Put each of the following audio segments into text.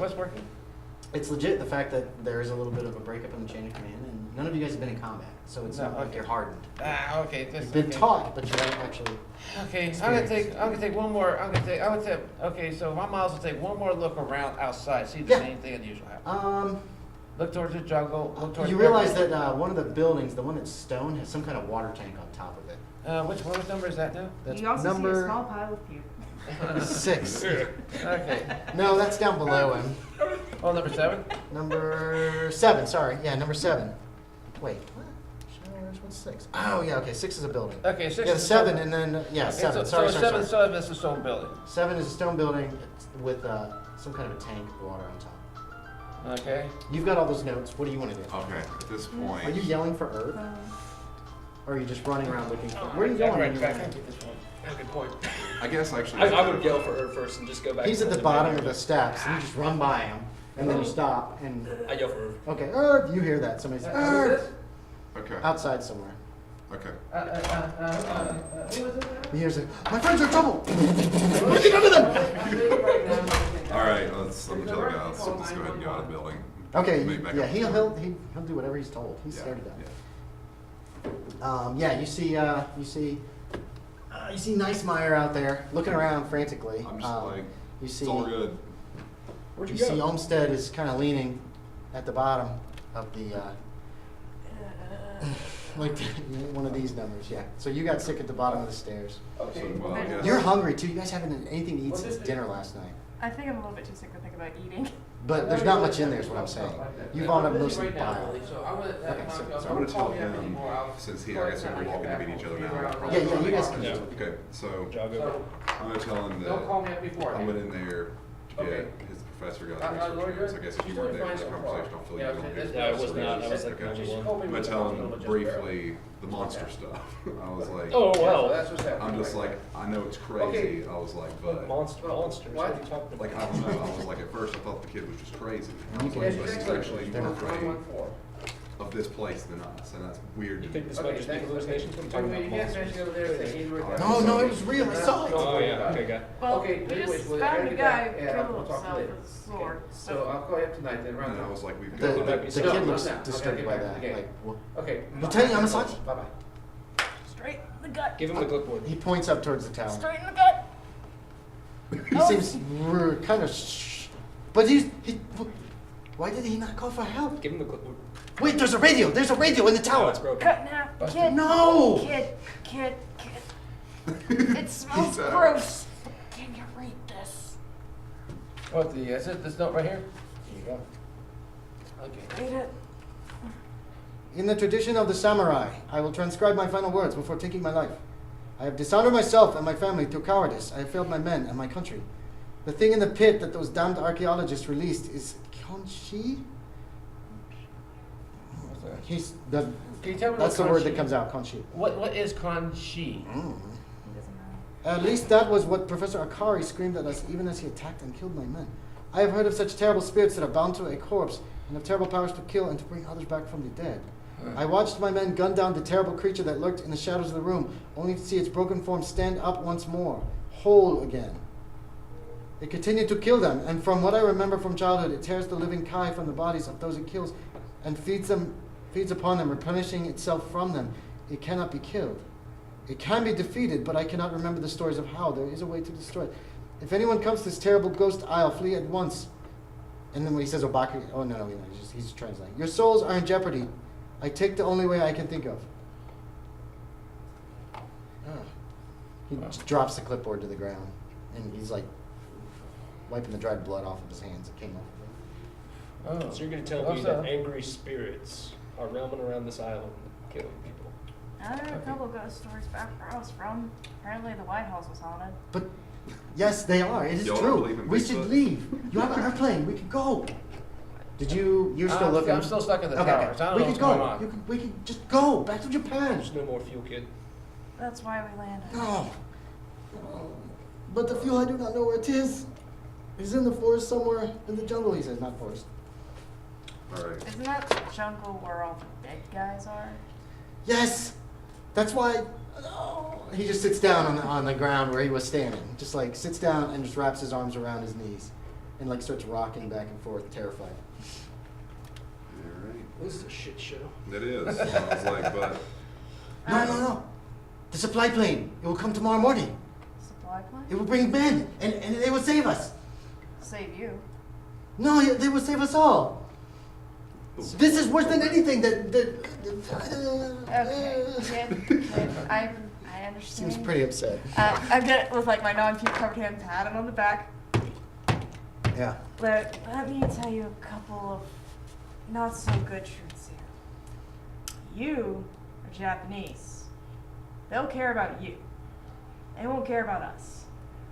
what's working? It's legit the fact that there is a little bit of a breakup in the chain of command, and none of you guys have been in combat, so it's not like you're hardened. Okay. You've been taught, but you haven't actually. Okay, I'm gonna take one more. Okay, so my miles will take one more look around outside, see if there's anything unusual happen. Look towards the jungle. Look towards. You realize that one of the buildings, the one that's stone, has some kind of water tank on top of it. Which number is that now? That's you also number see a small pile of puke. 6. Okay. No, that's down below him. Oh, number 7? Number 7, sorry. Yeah, number 7. Wait, what? Showers, what's 6? Oh, yeah, okay, 6 is a building. Okay, 6 Yeah, is 7, and then, yeah, okay, 7. So Sorry. 7 is a stone building. 7 is a stone building with some kind of a tank of water on top. Okay. You've got all those notes. What do you want to do? Okay, at this point. Are you yelling for Earth? Or are you just running around looking for Where are you going? Good point. I guess actually. I would yell for her first and just go back. He's at the bottom of the steps, and you just run by him, and then you stop, and... I yell for her. Okay, Earth! You hear that. Somebody says, Earth! Okay. Outside somewhere. Okay. He hears it. My friends are in trouble! Get under them! All right, I'm gonna tell the guys. Let's go ahead and go out of the building. Okay, Make back yeah, up. he'll do whatever he's told. He's scared of that. Yeah, you see Neisemier out there looking around frantically. I'm just like, you see, it's all good. Where'd you you go? see Olmstead is kind of leaning at the bottom of the, like one of these numbers, yeah. So you got sick at the bottom of the stairs. Okay. So, well, I guess. You're hungry too. You guys haven't had anything to eat since dinner last night. I think I'm a little bit too sick to think about eating. But there's not much in there is what I'm saying. You've all up mostly Right now, bile. so I'm gonna, Okay, so I'm gonna tell him, since I guess we're walking to meet each other now. Yeah, you guys can Yeah. do it. Okay, so Jog over. I'm gonna tell him Don't call me that up before. I went in there to get Okay. his professor got Lord, research notes. I guess if you weren't there for fine the so far. conversation, I'll fill you Yeah, in. okay, on this it. Yeah, I was not. I was like Okay. number one. I'm gonna tell him briefly the monster stuff. I was like, Oh So wow. that's what's happening. I'm just like, I know it's crazy. I was like, but Monsters. What are you talking about? like I don't know. I was like, at first I thought the kid was just crazy. I was You like, can- but he's actually more afraid 114. of this place than us, and that's weird. You to think me. this might just be hallucinations? What are you talking You about? can't mention over there saying he's right there. No, it was real. I saw it. Oh yeah. Okay, got it. Well, Okay, we anyways, just well, found I'll a get guy back, who and killed we'll talk himself later. with a sword. So I'll call you up tonight then, And I around. was like, we've The, got. the, might be the some- kid No, looks no, no. disturbed Okay, by get back that. to the game. Like, well, Okay. Lieutenant Yamazaki. Bye bye. Straight in the gut. Give him the clipboard. he points up towards the tower. Straight in the gut. He seems kind of but why did he not call for help? Give him the clipboard. Wait, there's a radio. There's a radio in the Oh, tower. it's broken. Cut in half. Kid. No! Kid. It smells He's out. gross. Can you read this? What, is it this note right here? Here you go. Okay. Read it. In the tradition of the samurai, I will transcribe my final words before taking my life. I have dishonored myself and my family through cowardice. I have failed my men and my country. The thing in the pit that those damned archaeologists released is Konshi? He's the. Can you tell me That's what the word Konshi- that comes out, Konshi. What is Kanshi? It doesn't matter. At least that was what Professor Akari screamed at us even as he attacked and killed my men. I have heard of such terrible spirits that are bound to a corpse and have terrible powers to kill and to bring others back from the dead. I watched my men gun down the terrible creature that lurked in the shadows of the room, only to see its broken form stand up once more, whole again. It continued to kill them, and from what I remember from childhood, it tears the living kai from the bodies of those it kills and feeds upon them, replenishing itself from them. It cannot be killed. It can be defeated, but I cannot remember the stories of how. There is a way to destroy it. If anyone comes to this terrible ghost isle, flee at once. And then when he says Obake, he's translating. Your souls are in jeopardy. I take the only way I can think of. He drops the clipboard to the ground, and he's like wiping the dried blood off of his hands that came off of it. Oh. So you're going to tell me that angry spirits are roaming around this island killing people? I heard a couple ghost stories back where I was from. Apparently the White House was haunted. But yes, they are. It is Y'all don't true. believe in We Bigfoot? should leave. You have an airplane. We could go. Did you? You're still looking. I'm still stuck in the Okay, towers. I don't we know could what's going go. on. We could just go back to Japan. There's no more fuel, kid. That's why we landed. No. But the fuel, I do not know where it is. It's in the forest somewhere in the jungle. He says, not forest. All right. Isn't that the jungle where all the dead guys are? Yes. That's why. Oh. He just sits down on the ground where he was standing. Just like sits down and just wraps his arms around his knees. and like starts rocking back and forth, terrified. All right. This is a shit show. It is. I was like, but No. The supply plane. It will come tomorrow morning. Supply plane? It will bring men, and they will save us. Save you. No, they will save us all. This is worse than anything. Okay. Kid, I understand. Seems pretty upset. I'm gonna, with like my non-puke covered hand, pat him on the back. Yeah. Let me tell you a couple of not so good truths here. You are Japanese. They'll care about you. They won't care about us.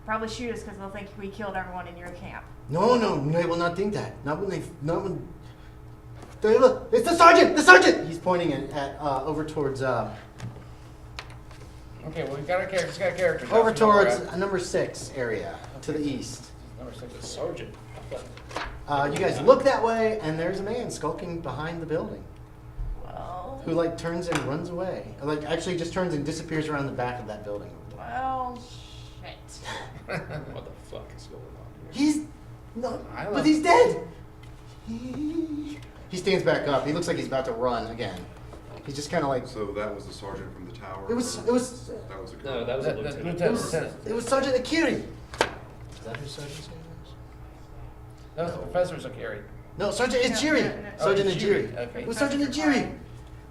Probably shoot us because they'll think we killed everyone in your camp. No, they will not think that. Not when. Look, it's the sergeant. The sergeant. He's pointing at over towards. Okay, well, we got our characters. Got characters. Over That's where we're towards at. number 6 area to the east. Number 6. The sergeant. You guys look that way, and there's a man skulking behind the building Well, who like turns and runs away. Like actually just turns and disappears around the back of that building. well, shit. What the fuck is going on here? He's no, I love- but he's dead. He stands back up. He looks like he's about to run again. He's just kind of like. so that was the sergeant from the tower. It was. That was a No, that was a lieutenant. It was Sergeant Akiri. Is that who Sergeant's name is? That was the Professor Akiri. No, Sergeant Ajiri. no. Sergeant Oh, Ajiri. okay. It was Sergeant Ajiri.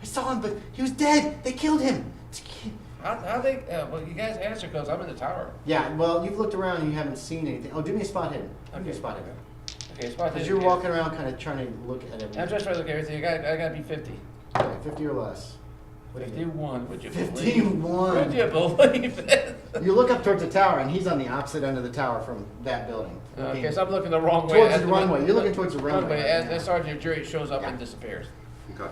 I saw him, but he was dead. They killed him. How they? Well, you guys answer because I'm in the tower. Yeah, well, you've looked around and you haven't seen anything. Oh, do me a spot hidden. Give me a spot hidden. Okay, spot Because hidden. you're walking around kind of trying to look at everything. I'm just trying to look at everything. I gotta be 50. Okay, 50 or less. What do you do? 51. Would you 51. Would you believe it? You look up towards the tower, and he's on the opposite end of the tower from that building. Okay, so I'm looking the wrong way. Towards As the runway. You're looking towards the runway right As now. Sergeant Jury shows up Yeah. and disappears. Okay.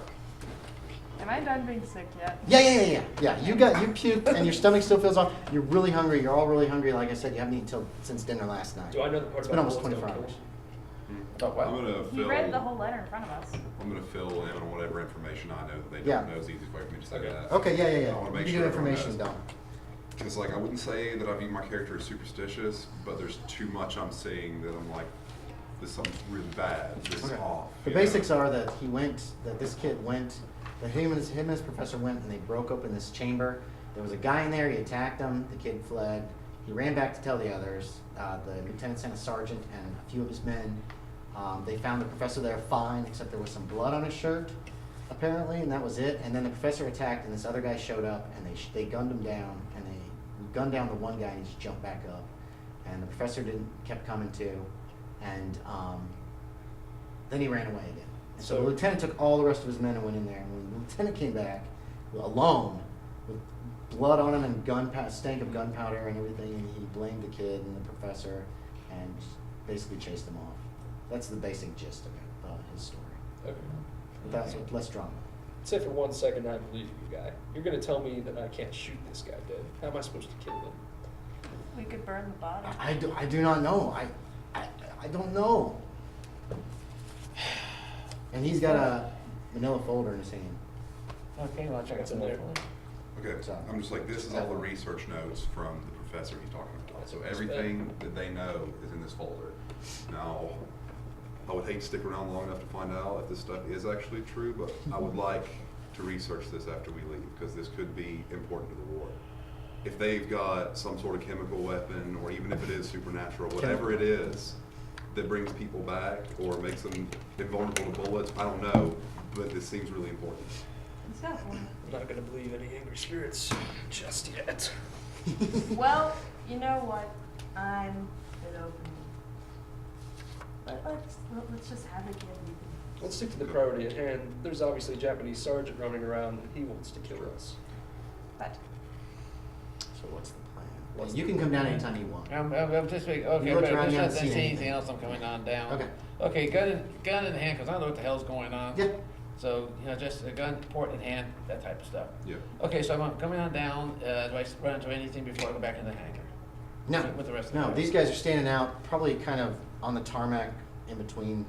Am I done being sick yet? Yeah. You puked, and your stomach still feels off. You're really hungry. You're all really hungry. Like I said, you haven't eaten since dinner last night. Do I know the part It's about been almost bullets 24 don't hours. Oh, wow. I'm gonna He fill. read the whole letter in front of us. I'm gonna fill in on whatever information I know that they Yeah. don't know is the easiest way for me to say Okay. that. Okay, yeah. I wanna You make can sure do everyone information knows. dump. Because like I wouldn't say that I view my character as superstitious, but there's too much I'm seeing that I'm like, this something's really bad. This is Okay. off. The you know? basics are that this kid went, that him and his professor went, and they broke open this chamber. There was a guy in there. He attacked him. The kid fled. He ran back to tell the others. The lieutenant sent a sergeant and a few of his men. They found the professor there fine, except there was some blood on his shirt, apparently, and that was it. And then the professor attacked, and this other guy showed up, and they gunned him down, and they gunned down the one guy, and he just jumped back up. And the professor kept coming to, and then he ran away again. And so the lieutenant took all the rest of his men and went in there. And when the lieutenant came back, alone, with blood on him and stank of gunpowder and everything, and he blamed the kid and the professor, and basically chased them off. That's the basic gist of it, his story. Okay. That's with less drama. Say for 1 second I believe you, guy. You're gonna tell me that I can't shoot this guy dead. How am I supposed to kill him? We could burn the body. I do not know. I don't know. And he's got a manila folder in his hand. Okay, well, check out What's in some there? more. Okay, So- I'm just like, this is all the research notes from the professor he's talking about. So everything that they know is in this folder. Now, I would hate to stick around long enough to find out if this stuff is actually true, but I would like to research this after we leave, because this could be important to the war. If they've got some sort of chemical weapon, or even if it is supernatural, whatever it is that brings people back or makes them invulnerable to bullets, I don't know, but this seems really important. He's got one. I'm not gonna believe any angry spirits just yet. Well, you know what? I'm a bit open. But let's just have it get Let's stick to the priority at hand. There's obviously a Japanese sergeant running around, and he wants to kill us. But So what's the plan? You can come down anytime you want. I'm just like, okay, You looked but around, there's you not haven't seen anything anything. else. I'm coming on down. Okay. Okay, gun in hand, because I don't know what the hell's going on. Yeah. So, just a gun, port in hand, that type of stuff. Yeah. Okay, so I'm coming on down. Do I run into anything before I go back in the hangar? No, With the rest of the no. guys? These guys are standing out, probably kind of on the tarmac in between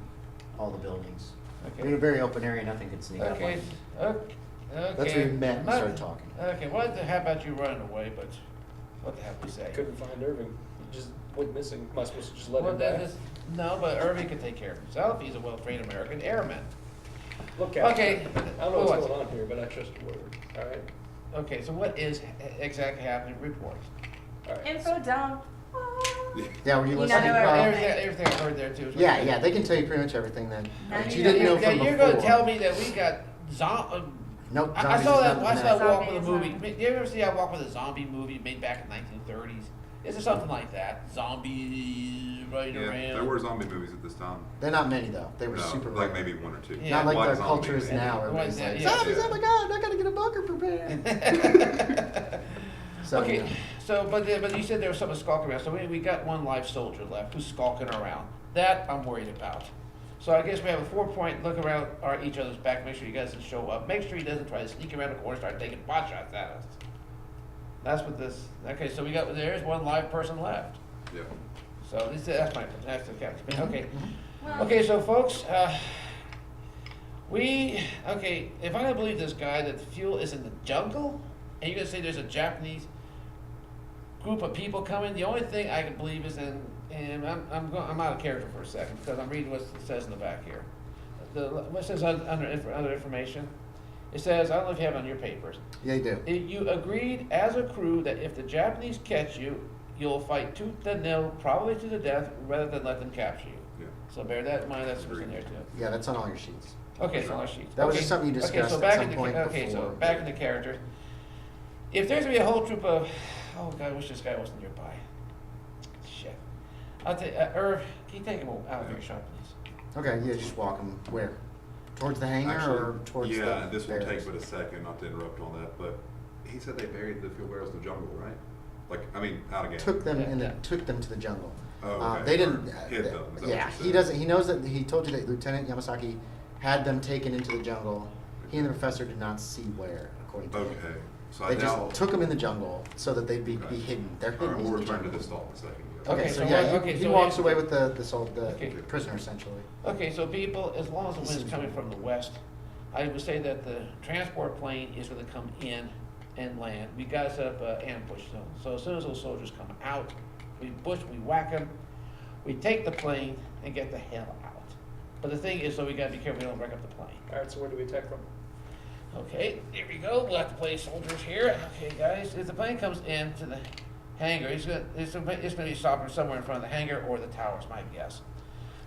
all the buildings. They're in a very open area. Nothing can sneak up on Okay, you. okay. That's where we met and started talking. Okay, how about you running away, but what the hell we say? I couldn't find Irving. He just went missing. Am I supposed to just let Well, him die? No, but Irving can take care of himself. He's a well-trained American airman. Look, Captain, Okay. I don't know what's going on here, but I trust your word. All right. Okay, so what is exactly happening? Report. All right. Info dump. Yeah, were you You listening? know Carl? Everything I heard there too. Yeah, they can tell you pretty much everything that Now you you didn't know. know from You're before. going to tell me that we got Nope. I zombies saw is that. not I in saw that. Walk with a Zombies, movie. zombies. Do you ever see I Walk with a Zombie movie made back in 1930s? Is it something like that? Zombies running Yeah, around. there were zombie movies at this time. They're not many though. They were No, super like rare. maybe one or two. Yeah. Not like our zombie culture is movies. now. Everybody's Yeah, like, yeah. zombies, Yeah. oh my god, I gotta get a bunker prepared. So, Okay, yeah. so but you said there was something skulking around. So we got one live soldier left who's skulking around. That I'm worried about. So I guess we have a 4-point look around each other's back. Make sure you guys show up. Make sure he doesn't try to sneak around the corner, and start taking pot shots at us. That's what this. Okay, so there's one live person left. Yeah. So that's the captain. Okay. Well, Okay, so folks, if I'm gonna believe this guy that the fuel is in the jungle, and you're gonna say there's a Japanese group of people coming, the only thing I can believe is and I'm out of character for a second because I'm reading what it says in the back here. What says under information? It says, I don't know if you have it on your papers. Yeah, you do. You agreed as a crew that if the Japanese catch you, you'll fight tooth and nail, probably to the death, rather than let them capture you. Yeah. So bear that in mind, that's what's in there too. Yeah, that's on all your sheets. Okay, so our sheets. That was Okay, just something you okay, discussed so at back some in the- point Okay, so before. back in the characters. If there's gonna be a whole troop of, oh God, I wish this guy wasn't nearby. Shit. I'll take, Irv, can you take him out of your shop, please? Okay, yeah, just walk them where? Towards the hangar Actually, or towards the yeah, this will take barracks? but a second, not to interrupt on that, but he said they buried the fuel barrels in the jungle, right? Like, I mean, out of game. Took them Yeah. took them to the jungle. Oh, okay. They didn't. Or hid them, is that what yeah, you he said? doesn't. He knows that he told you that Lieutenant Yamasaki had them taken into the jungle. He and the professor did not see where, according to him. Okay, so I They just doubt. took them in the jungle so that they'd be Okay. hidden. They're All hidden right, in we'll the return to jungle. this thought in a second. Okay, So so yeah, okay, he so walks he- away with the Okay. prisoner essentially. Okay, so people, as long as the wind's coming from the west, I would say that the transport plane is gonna come in and land. We gotta set up an ambush zone. So as soon as those soldiers come out, we whack them, we take the plane and get the hell out. But the thing is, so we gotta be careful we don't wreck up the plane. All right, so where do we attack from? Okay, here we go. We'll have to place soldiers here. Okay, guys, if the plane comes into the hangar, it's gonna be stopping somewhere in front of the hangar or the towers, my guess.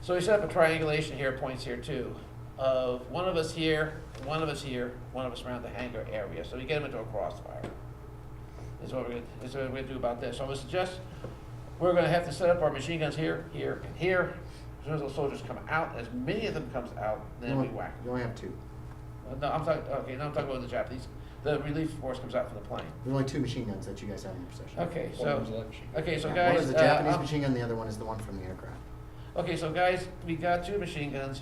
So we set up a triangulation here, points here too, of one of us here, one of us here, one of us around the hangar area. So we get them into a crossfire. That's what we're gonna do about this. So I would suggest we're gonna have to set up our machine guns here, here, and here. As soon as those soldiers come out, as many of them comes out, then we whack them. You only have two. No, I'm talking about the Japanese. The relief force comes out from the plane. There's only two machine guns that you guys have in your possession. Okay, One of them's so, a light machine. okay, so Yeah, guys. one is the Japanese machine gun, the other one is the one from the aircraft. Okay, so guys, we got two machine guns.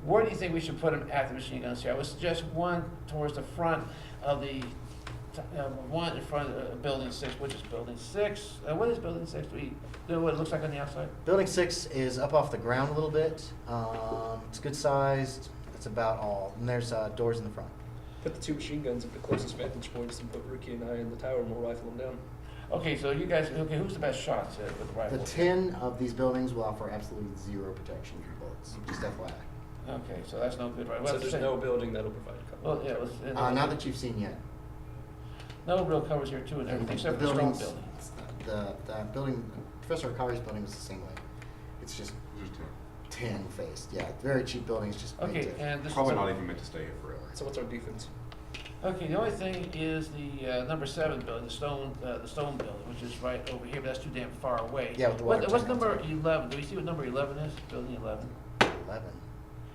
Where do you think we should put them at the machine guns here? I would suggest one towards the front of one in front of building 6, which is building 6. What is building 6? Do we know what it looks like on the outside? Building 6 is up off the ground a little bit. It's good sized. That's about all. And there's doors in the front. Put the two machine guns at the closest vantage points and put Ricky and I in the tower and we'll rifle them down. Okay, so you guys, who's the best shots with the The rifle? 10 of these buildings will offer absolutely zero protection from bullets. Just FYI. Okay, so that's no good, right? So there's no building that'll provide cover. Well, yeah, Not that you've seen yet. no real covers here too and everything, except for the stone building. The building, Professor Akari's building was the same way. It's just Just 10 faced. Yeah, very cheap buildings. Just made Okay, to- and this probably is. not even meant to stay here forever. So what's our defense? Okay, the only thing is the number 7 building, the stone building, which is right over here, but that's too damn far away. Yeah, with the water What's tank number outside. 11? Do we see what number 11 is? Building 11. 11.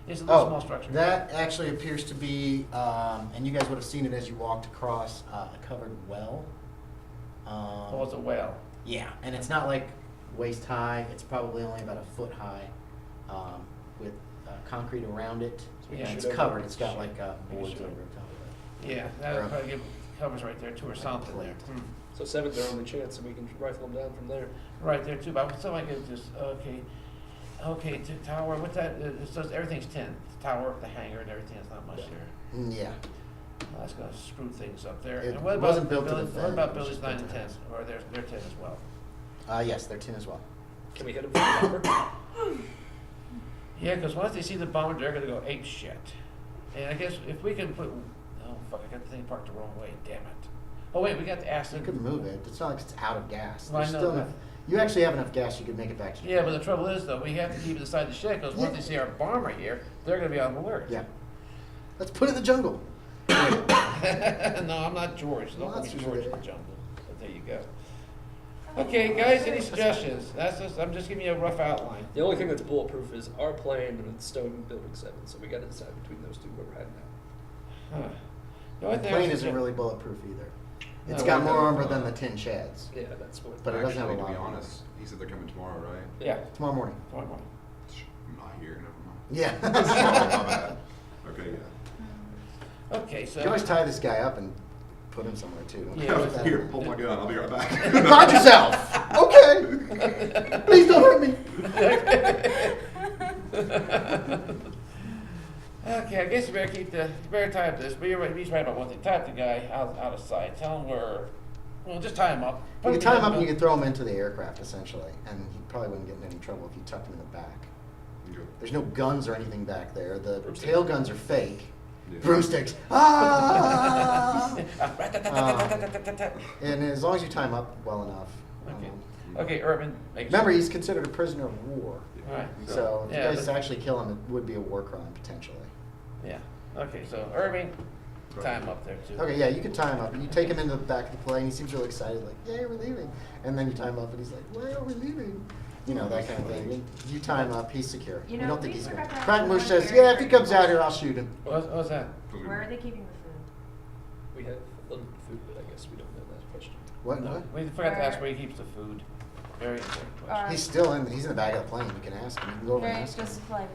It's a little small Oh, structure. that actually appears to be, and you guys would have seen it as you walked across a covered well. Oh, it's a well. Yeah, and it's not like waist high. It's probably only about a foot high, with concrete around it. we And can it's shoot over covered. it. It's got like We can boards shoot over over the top of Yeah, Or that a- probably covers right there too, or something there. plate. So 7's our only chance and we can rifle them down from there. Right there too, but somebody could just, okay, tower, what's that? It says everything's 10. The tower, the hangar and everything, it's not much there. Yeah. Well, that's gonna screw things up there. It And what wasn't about built to buildings, what defend, about it was buildings just 9 built and to 10? defend. Or they're 10 as well? Yes, they're 10 as well. Can we hit them from the bomber? Yeah, because once they see the bomber, they're gonna go ape shit. And I guess if we can put, oh fuck, I got the thing parked the wrong way. Damn it. Oh wait, we got to ask You them. could move it. It's not like it's out of gas. Well, I There's know still that. enough. You actually have enough gas. You could make it back to Yeah, but the trouble is though, we have to keep it inside the shed because once they see our bomber here, they're gonna be on alert. Yeah. Let's put it in the jungle. No, I'm not George. Don't Well, call me that's just George in it. the jungle. But there you go. Okay, guys, any suggestions? I'm just giving you a rough outline. The only thing that's bulletproof is our plane and Stone Building 7, so we got to decide between those two where we're heading at. Huh. The only The thing I plane was isn't sugge- really bulletproof either. It's No, got we're more gonna- armor than the tin sheds. Yeah, that's what. But it doesn't have a Actually, lot to be of honest, he said they're coming tomorrow, right? Yeah. Tomorrow morning. Tomorrow morning. I'm not here, never mind. Yeah. My bad. Okay, yeah. Okay, so. You can always tie this guy up and put him somewhere too. Yeah, Here, hold my gun, I'll be right back. Guard yourself! Okay! Please don't hurt me! Okay, I guess you better tie up this, but you're right, he's right about one thing. Tie up the guy out of sight. Tell him well, just tie him up. You can tie him up and you can throw him into the aircraft essentially, and he probably wouldn't get in any trouble if you tucked him in the back. Good. There's no guns or anything back there. The Broomstick. tail guns are fake. Yeah. Broomsticks. Ah! And as long as you tie him up well enough. Okay. Okay, Irving. make Remember, sure- he's considered a prisoner of war. Right. So if Yeah, you guys but- actually kill him, it would be a war crime potentially. Yeah. Okay, so Irving, tie him up there too. Okay, yeah, you can tie him up. And you take him into the back of the plane. He seems really excited, like, "Yay, we're leaving!" And then you tie him up, and he's like, "Why are we leaving?" You know, that kind of thing. And you tie him up. He's secure. You You know, don't think we he's forgot going. to ask Quackenbush one says, very "Yeah, if he important comes out here, I'll shoot him." What's that? Where are they keeping the food? We have limited food, but I guess we don't know that question. What? No, What? we forgot to ask where he keeps the food. Very important question. He's still in. He's in the back of the plane. You can ask him. You can go over and Very ask him. just like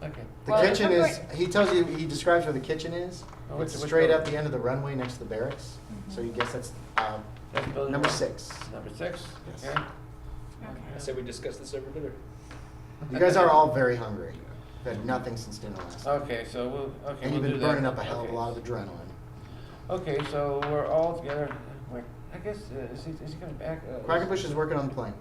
Okay. The Well, kitchen at is. some He tells you. He describes where the kitchen is. Oh, It's which straight building? up the end of the runway next to the barracks. So you guess that's That's building number one. 6. Number 6. Yes. Okay. I said we discussed this over dinner. You guys are all very hungry. You've had nothing since dinner last night. Okay, so And you've we'll been do that. burning up a hell of a Okay. lot of adrenaline. Okay, so we're all together. I guess is he coming back? Quackenbush is working on the plane.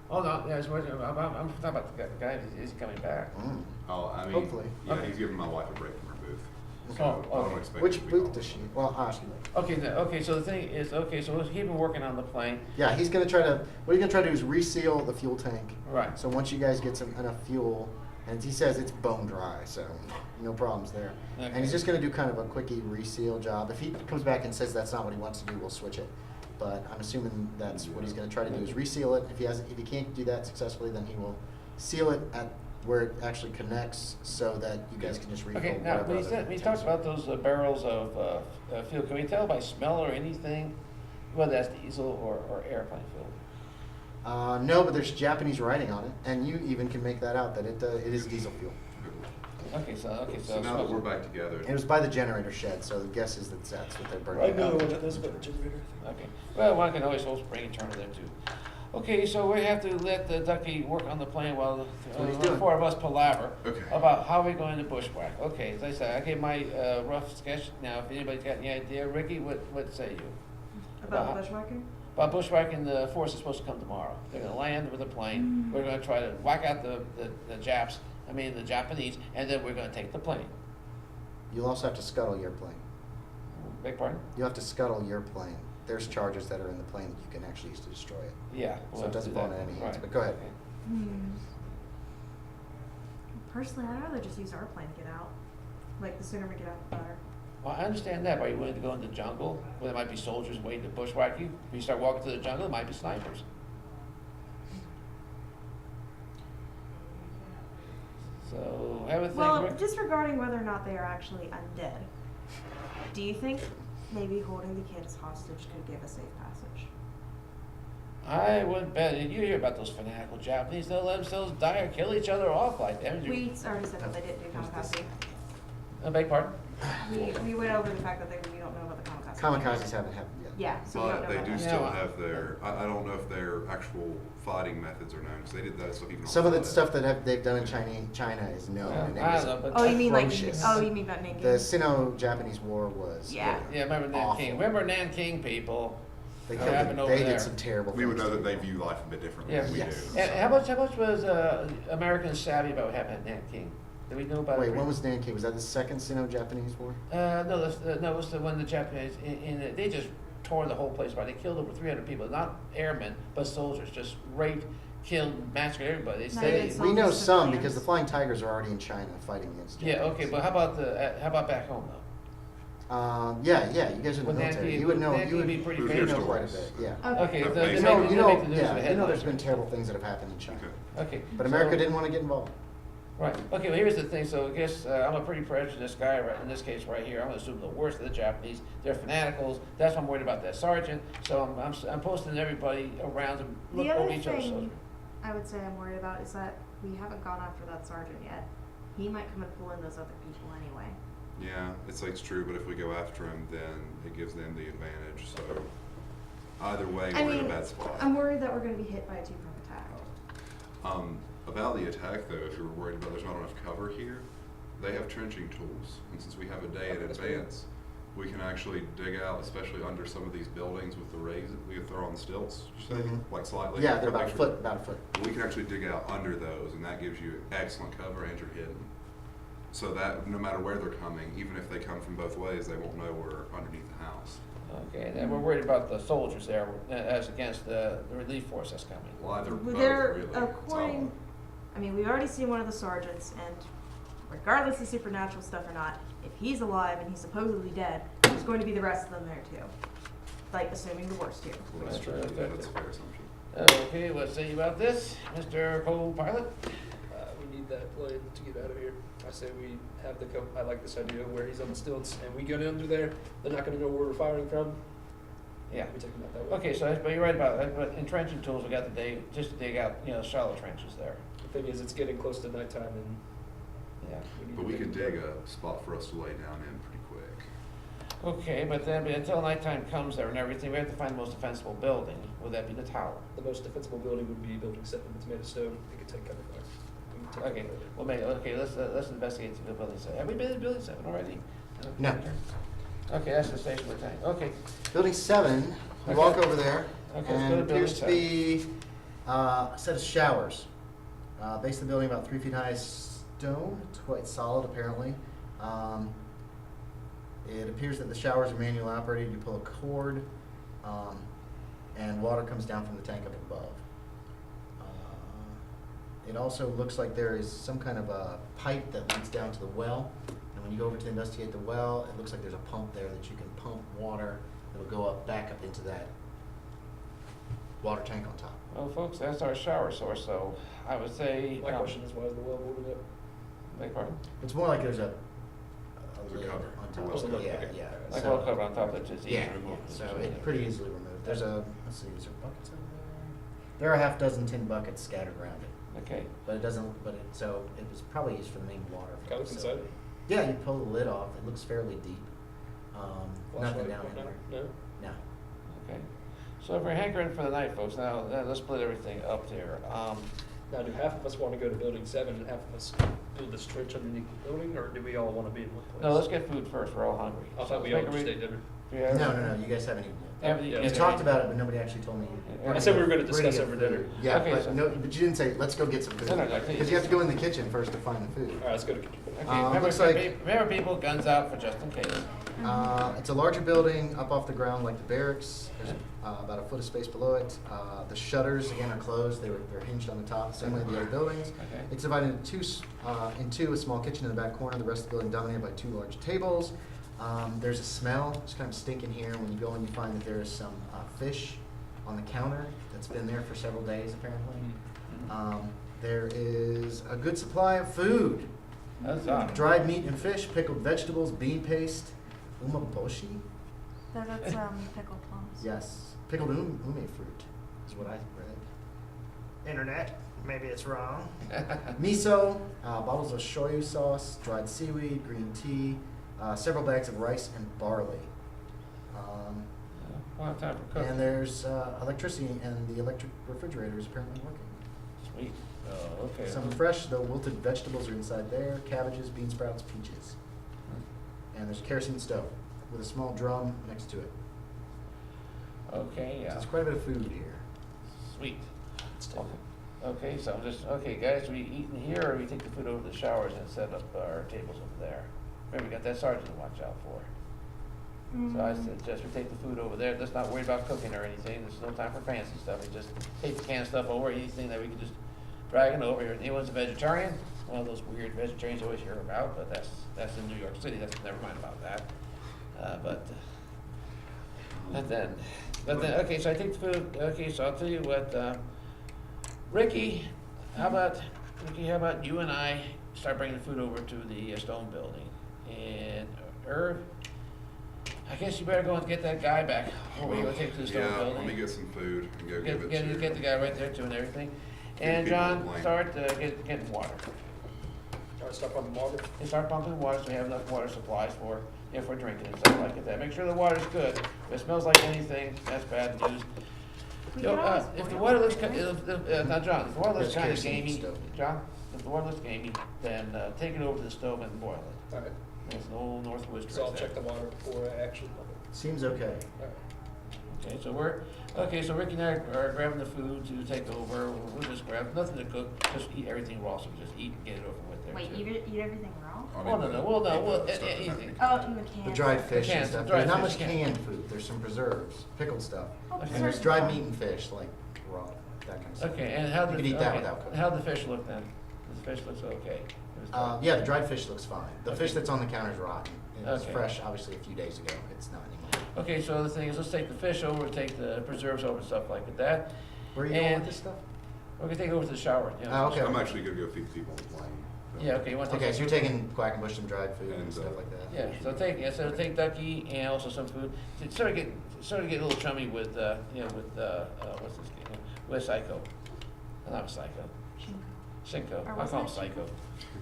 Oh no, yeah, he's working. I'm talking about the guy. Is he coming back? Mm. Oh, I mean, Hopefully. yeah, Okay. he's giving my wife a break from her booth. So Oh, I okay. don't expect Which it to be booth gone. does she? Well, I'll ask you later. Okay, so the thing is, so he's been working on the plane. Yeah, he's gonna try to. What he's gonna try to do is reseal the fuel tank. Right. So once you guys get enough fuel, and he says it's bone dry, so no problems there. Okay. And he's just gonna do kind of a quickie reseal job. If he comes back and says that's not what he wants to do, we'll switch it. But I'm assuming that's what he's gonna try to do is reseal it. If he can't do that successfully, then he will seal it at where it actually connects, so that you guys can just refill Okay, now whatever when other he talks tanks. about those barrels of fuel, can we tell by smell or anything whether that's diesel or airplane fuel? No, but there's Japanese writing on it, and you even can make that out that it is diesel fuel. Okay, so So now that we're back together, It was by the generator shed, so the guess is that's what they're burning. out. what that is about the generator. Okay, well, one can always hold spring and turn to them too. Okay, so we have to let the ducky work on the plane while what he's the doing. 4 of us palaver Okay. about how we're going to bushwhack. Okay, as I said, I gave my rough sketch. Now, if anybody's got any idea, Ricky, what say you? About bushwhacking? About bushwhacking, the force is supposed to come tomorrow. They're gonna land with a plane. We're gonna try to whack out the Japanese, and then we're gonna take the plane. You'll also have to scuttle your plane. Beg pardon? You'll have to scuttle your plane. There's charges that are in the plane that you can actually use to destroy it. Yeah. we'll So it have to doesn't do fall that. into any hands, Right. but go ahead. Okay. Personally, I'd rather just use our plane to get out. Like, the sooner we get out, the better. Well, I understand that, but are you willing to go in the jungle where there might be soldiers waiting to bushwhack you? If you start walking through the jungle, there might be snipers. So, have a think. Well, Rick. disregarding whether or not they are actually undead, do you think maybe holding the kids hostage could give a safe passage? I would bet, you hear about those fanatical Japanese, they'll let themselves die or kill each other off like that. We already said that they didn't do kamikaze. I beg pardon? We went over the fact that we don't know about the kamikaze. Kamikazes haven't happened yet. Yeah, so we don't but know they about do that. still Yeah. have their, I don't know if their actual fighting methods are known, because they did that stuff even on Some of the Friday. stuff that they've done in China is known. Yeah, and it I was don't know, but- Oh, you mean like, atrocious. you mean about Nanking? The Sino-Japanese war was Yeah. Yeah, remember awful. Nanking. Remember Nanking, people? They happened over there. did some terrible We would things know to that they people. view life a bit differently Yeah. than we Yes. do. And so. how much was Americans savvy about what happened at Nanking? Do we know about Wait, it? when was Nanking? Was that the second Sino-Japanese war? No, it was the one the Japanese, they just tore the whole place apart. They killed over 300 people, not airmen, but soldiers, just raped, killed, massacred everybody. They Not say, even We know Soldiers some and because the fans. Flying Tigers are already in China fighting against yeah, Japanese. okay, but how about back home though? Yeah, you guys are in the Would military. Nanking- You would know. Nanking You would be pretty you famous. would know quite a bit. Yeah. Okay, Okay. they You make- know, they you know, make the news yeah, with you know. There's headlines, been right? terrible things that have happened in China. Okay. Okay. But America so- didn't want to get involved. Right. Okay. Well, here's the thing. So I guess I'm a pretty prejudiced guy. Right, in this case, right here, I'm gonna assume the worst of the Japanese. They're fanaticals. That's why I'm worried about that sergeant. So I'm posting everybody around to look The over other each other's thing soldiers. I would say I'm worried about is that we haven't gone after that sergeant yet. He might come and pull in those other people anyway. Yeah, it's true, but if we go after him, then it gives them the advantage. So either way, I we're in mean, a bad spot. I'm worried that we're going to be hit by a two-prong attack. About the attack, though, if you're worried about there's not enough cover here, they have trenching tools, and since we have a day in Okay, that's advance, we can actually dig out, especially under some of these buildings with the rays that we throw on the stilts. You say, Mhm. like slightly. Yeah, they're about a Make foot. sure- About a foot. We can actually dig out under those, and that gives you excellent cover, and you're hidden. So that no matter where they're coming, even if they come from both ways, they won't know we're underneath the house. Okay. And then we're worried about the soldiers there as against the relief force that's coming. Well, either both, They're, really. It's according, all- I mean, we've already seen one of the sergeants, and regardless of supernatural stuff or not, if he's alive and he's supposedly dead, there's going to be the rest of them there too. Like, assuming the worst here. Well, that's true. Okay. Yeah, that's a fair assumption. Okay. Let's see about this, Mr. Co-pilot. We need that plane to get out of here. I say we have the I like this idea where he's on the stilts and we get under there. They're not going to know where we're firing from. Yeah. We take them out that way. Okay. So, but you're right about it. But entrenching tools, we got the day just to dig out, shallow trenches there. The thing is, it's getting close to nighttime and Yeah. we need But to we make can it dig work. a spot for us to lay down in pretty quick. Okay, but then until nighttime comes there and everything, we have to find the most defensible building. Would that be the tower? The most defensible building would be Building 7. It's made of stone. It could take cover fire. We can take Okay, cover. well, maybe, okay, let's investigate the building 7. Have we been in building 7 already? No. Okay, that's the station we're taking. Okay, Building 7. We Okay. walk over there, Okay, let's go to and building appears to 7. be a set of showers. Base of the building about 3 feet high stone. It's quite solid, apparently. It appears that the showers are manual operated. You pull a cord, and water comes down from the tank up above. It also looks like there is some kind of a pipe that leads down to the well. And when you go over to investigate the well, it looks like there's a pump there that you can pump water that'll go back up into that water tank on top. Well, folks, that's our shower source, so I would say. My question is, why is the well boarded up? Beg pardon? It's more like there's a There's a lid cover. on A top. well cover. Yeah, Okay. yeah. Like So- well cover on top that's just easy Yeah, to remove. so it's pretty easily removed. There's let's see, is there buckets over there? There are a half dozen tin buckets scattered around it, Okay, but it doesn't, so it was probably used for the main water. for Can I the look inside? facility. Yeah, you pull the lid off, it looks fairly deep. Nothing Flashlight, down whatnot? there. No? No. okay. So if we're hankering for the night, folks, now let's split everything up there. Now, do half of us want to go to Building 7 and half of us build this trench underneath the building, or do we all want to be in one place? No, let's get food first, we're all hungry. I So thought we let's all make a just ate dinner. Yeah. No, you guys haven't even. Haven't Yeah. We eaten talked yet. about it, but nobody actually told me. Yeah. I said we were going to We're discuss get over food. dinner. Yeah, Okay, but so- no, but you didn't say, let's go get some food. No, no, Because you have to go in the kitchen first to find the food. All right, let's go to kitchen. Okay, looks like- remember people, guns out for just in case. It's a larger building up off the ground like the barracks. There's about a foot of space below it. The shutters, again, are closed. They're hinged on the top, same way the other buildings. Okay. It's divided into two, a small kitchen in the back corner. The rest of the building dominated by 2 large tables. There's a smell. It's kind of stinking here. When you go in, you find that there is some fish on the counter that's been there for several days, apparently. There is a good supply of food. That's Dried meat and fish, pickled vegetables, bean paste, umeboshi. That's pickled plums. Yes, pickled ume fruit is what I read. Internet, maybe it's wrong. Miso, bottles of shoyu sauce, dried seaweed, green tea, several bags of rice and barley. We'll have time for And cooking. there's electricity, and the electric refrigerator is apparently working. Sweet. Oh, okay. Some fresh, though wilted vegetables are inside there, cabbages, bean sprouts, peaches. And there's a kerosene stove with a small drum next to it. Okay, yeah, There's quite a bit of food here. sweet. Let's take it. Okay, so I'm just, okay, guys, we eat in here, or we take the food over to the showers and set up our tables over there? Remember, we got that sergeant to watch out for. So I suggest we take the food over there, let's not worry about cooking or anything, there's no time for fancy stuff, we just take the canned stuff over, anything that we can just drag it over here. Anyone's a vegetarian? One of those weird vegetarians you always hear about, but that's in New York City, that's, never mind about that. But then, okay, so I take the food, okay, so I'll tell you what, Ricky, how about you and I start bringing the food over to the stone building? And Irv, I guess you better go and get that guy back over here, take to the stone Yeah, building. let me get some food and go give it to. Get the guy right there too and everything. Get And people John, in line. start getting water. All right, stop on the water. And start pumping water so we have enough water supplies for, if we're drinking and stuff like that. Make sure the water's good. If it smells like anything, that's bad news. We You know, can always if the boil water it, looks, right? now John, if the water looks There's kind of kerosene gamey, stove. John, if the water looks gamey, then take it over to the stove and boil it. All right. There's an old Northwoods So I'll trick check there. the water before I actually pump it. Seems okay. All right. Okay, so Ricky and I are grabbing the food to take over. We'll just grab, nothing to cook, just eat everything raw, so we just eat and get it over with there. Wait, too. eat everything raw? I Well, mean, no, stuff like anything. that. Oh, even canned. The dried fish and Canned, stuff. dried There's not fish, much canned. canned food. There's some preserves, pickled stuff. Oh, Okay. And there's preserves dried are meat fine. and fish, like raw, that kind of stuff. Okay, and how You the, could eat that okay, without cooking. how'd the fish look then? The fish looks okay? It was dry. Yeah, the dried fish looks fine. The Okay. fish that's on the counter is rotten. It's Okay. fresh, obviously, a few days ago. It's not anymore. Okay, so the thing is, let's take the fish over, take the preserves over, stuff like that. Where are you going And- with this stuff? We're gonna take it over to the shower, you know. Oh, okay. I'm actually gonna go feed people on the plane. so. Yeah, okay, you want to take? Okay, so you're taking Quackenbush, some dried food and And, stuff like that? Yeah, so take Ducky and also some food. Sort of get a little chummy with, what's this kid? With Psycho. Not Psycho. Shinko. Or I was call him that Psycho.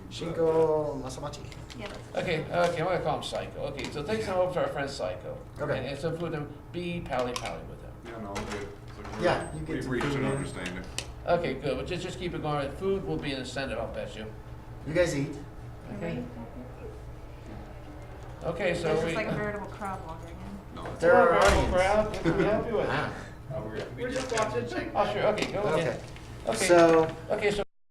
Shinko Masamachi. Yeah, that's Okay, I'm gonna call him Psycho. Okay, so take some over to our friend Psycho. Okay. And some food and be pally with him. Yeah, no, I'm good. It's like Yeah, you get we've some reached food an in. understanding. Okay, good, but just keep it going. Food will be an incentive, I'll bet you. You guys eat. Okay. Okay, so It's we. just like a veritable crowd wandering in. No, it's There are Hello, audience. crowd. What can we help you with? Ah. We just watched it. Oh, sure, okay, go ahead. Okay. Okay. So, Okay, so